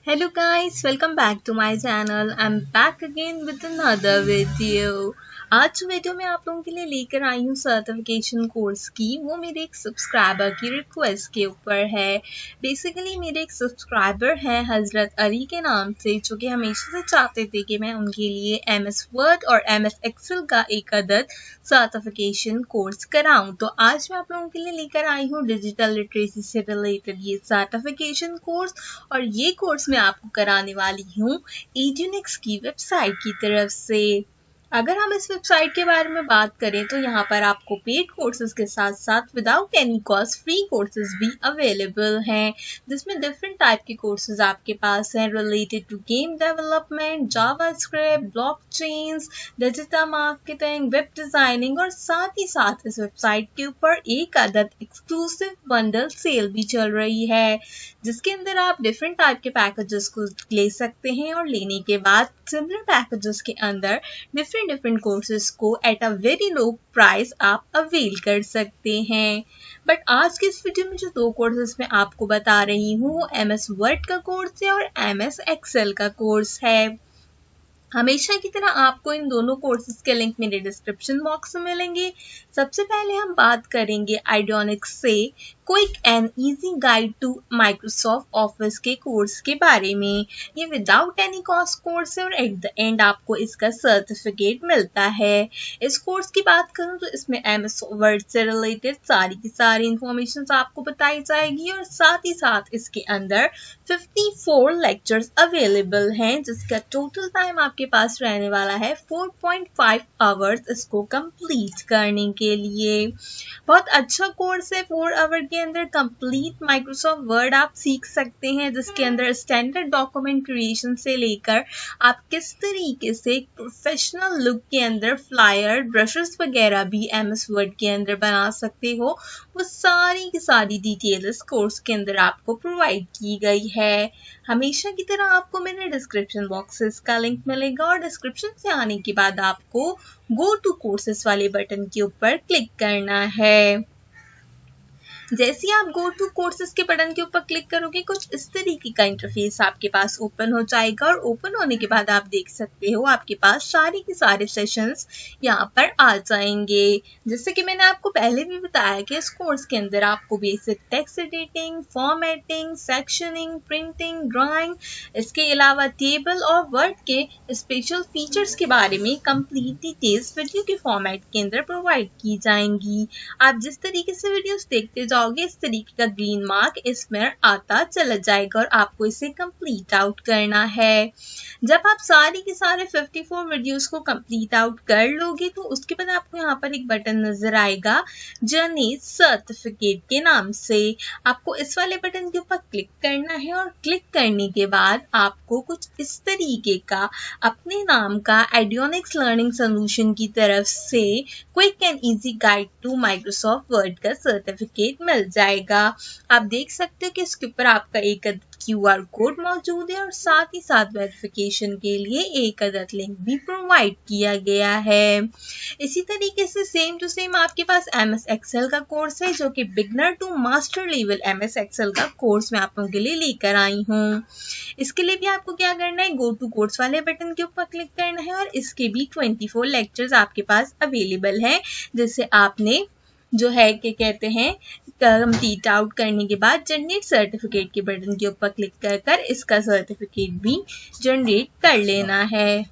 Hello guys, welcome back to my channel. I'm back again with another video. आज video में आप लोगों के लिए लेकर आई हूँ सर्टिफिकेशन कोर्स की। वो मेरे एक सब्सक्राइबर की रिक्वेस्ट के ऊपर है। बेसिकली मेरे एक सब्सक्राइबर हैं हजरत अली के नाम से, जो कि हमेशा से चाहते थे कि मैं उनके लिए MS वर्ड और MS एक्सेल का एक अदद सर्टिफिकेशन कोर्स कराऊं। तो आज मैं आप लोगों के लिए लेकर आई हूँ डिजिटल लिटरेसी से रिलेटेड ये सर्टिफिकेशन कोर्स, और ये कोर्स मैं आपको कराने वाली हूँ एड्यूनिक्स की वेबसाइट की तरफ से। अगर हम इस वेबसाइट के बारे में बात करें तो यहाँ पर आपको पेड कोर्सेज के साथ साथ without any cost free courses भी अवेलेबल हैं, जिसमें डिफरेंट टाइप के कोर्सेज आपके पास हैं related to game development, JavaScript, blockchains, digital marketing, web designing, और साथ ही साथ इस वेबसाइट के ऊपर एक अदद एक्सक्लूसिव बंडल सेल भी चल रही है, जिसके अंदर आप डिफरेंट टाइप के पैकेजेस को ले सकते हैं, और लेने के बाद सिमिलर पैकेजेस के अंदर डिफरेंट कोर्सेज को at a very low price आप अवेल कर सकते हैं। बट आज के इस वीडियो में जो दो कोर्सेज मैं आपको बता रही हूँ वो MS वर्ड का कोर्स है और MS एक्सेल का कोर्स है। हमेशा की तरह आपको इन दोनों कोर्सेज के लिंक मेरे डिस्क्रिप्शन बॉक्स में मिलेंगे। सबसे पहले हम बात करेंगे आइडियोनिक्स से quick and easy guide to Microsoft Office के कोर्स के बारे में। ये विदाउट एनी कॉस्ट कोर्स है और एट द एंड आपको इसका सर्टिफिकेट मिलता है। इस कोर्स की बात करूं तो इसमें MS वर्ड से रिलेटेड सारी की सारी इंफॉर्मेशन आपको बताई जाएगी, और साथ ही साथ इसके अंदर 54 लेक्चर्स अवेलेबल हैं, जिसका टोटल टाइम आपके पास रहने वाला है 4.5 आवर्स इसको कंप्लीट करने के लिए। बहुत अच्छा कोर्स है। 4 आवर के अंदर कंप्लीट माइक्रोसॉफ्ट वर्ड आप सीख सकते हैं, जिसके अंदर स्टैंडर्ड डॉक्यूमेंट क्रिएशन से लेकर आप किस तरीके से प्रोफेशनल लुक के अंदर फ्लायर, ब्रशेस वगैरह भी MS वर्ड के अंदर बना सकते हो, वो सारी की सारी डिटेल इस कोर्स के अंदर आपको प्रोवाइड की गई है। हमेशा की तरह आपको मेरे डिस्क्रिप्शन बॉक्सेस का लिंक मिलेगा, और डिस्क्रिप्शन से आने के बाद आपको गो टू कोर्सेस वाले बटन के ऊपर क्लिक करना है। जैसे ही आप गो टू कोर्सेज के बटन के ऊपर क्लिक करोगे कुछ इस तरीके का इंटरफेस आपके पास ओपन हो जाएगा, और ओपन होने के बाद आप देख सकते हो आपके पास सारे के सारे सेशंस यहाँ पर आ जाएंगे। जैसे कि मैंने आपको पहले भी बताया कि इस कोर्स के अंदर आपको basic text editing, formatting, sectioning, printing, drawing, इसके अलावा टेबल और वर्ड के स्पेशल फीचर्स के बारे में कंप्लीट डिटेल्स वीडियो के फॉर्मेट के अंदर प्रोवाइड की जाएंगी। आप जिस तरीके से वीडियोस देखते जाओगे इस तरीके का ग्रीन मार्क इसमें आता चला जाएगा, और आपको इसे कंप्लीट आउट करना है। जब आप सारे के सारे 54 वीडियोस को कंप्लीट आउट कर लोगे तो उसके बाद आपको यहाँ पर एक बटन नजर आएगा जर्नी सर्टिफिकेट के नाम से। आपको इस वाले बटन के ऊपर क्लिक करना है, और क्लिक करने के बाद आपको कुछ इस तरीके का अपने नाम का एडियोनिक्स लर्निंग सोल्यूशन की तरफ से quick and easy guide to Microsoft Word का सर्टिफिकेट मिल जाएगा। आप देख सकते हो कि इसके ऊपर आपका एक QR कोड मौजूद है, और साथ ही साथ वेरिफिकेशन के लिए एक अदद लिंक भी प्रोवाइड किया गया है। इसी तरीके से सेम टू सेम आपके पास MS एक्सेल का कोर्स है, जो कि beginner to master level MS Excel का कोर्स मैं आप लोगों के लिए लेकर आई हूँ। इसके लिए भी आपको क्या करना है, गो टू कोर्स वाले बटन के ऊपर क्लिक करना है, और इसके भी 24 लेक्चर्स आपके पास अवेलेबल हैं, जिसे आपने जो है क्या कहते हैं कंप्लीट आउट करने के बाद जनरेट सर्टिफिकेट के बटन के ऊपर क्लिक कर इसका सर्टिफिकेट भी जनरेट कर लेना है।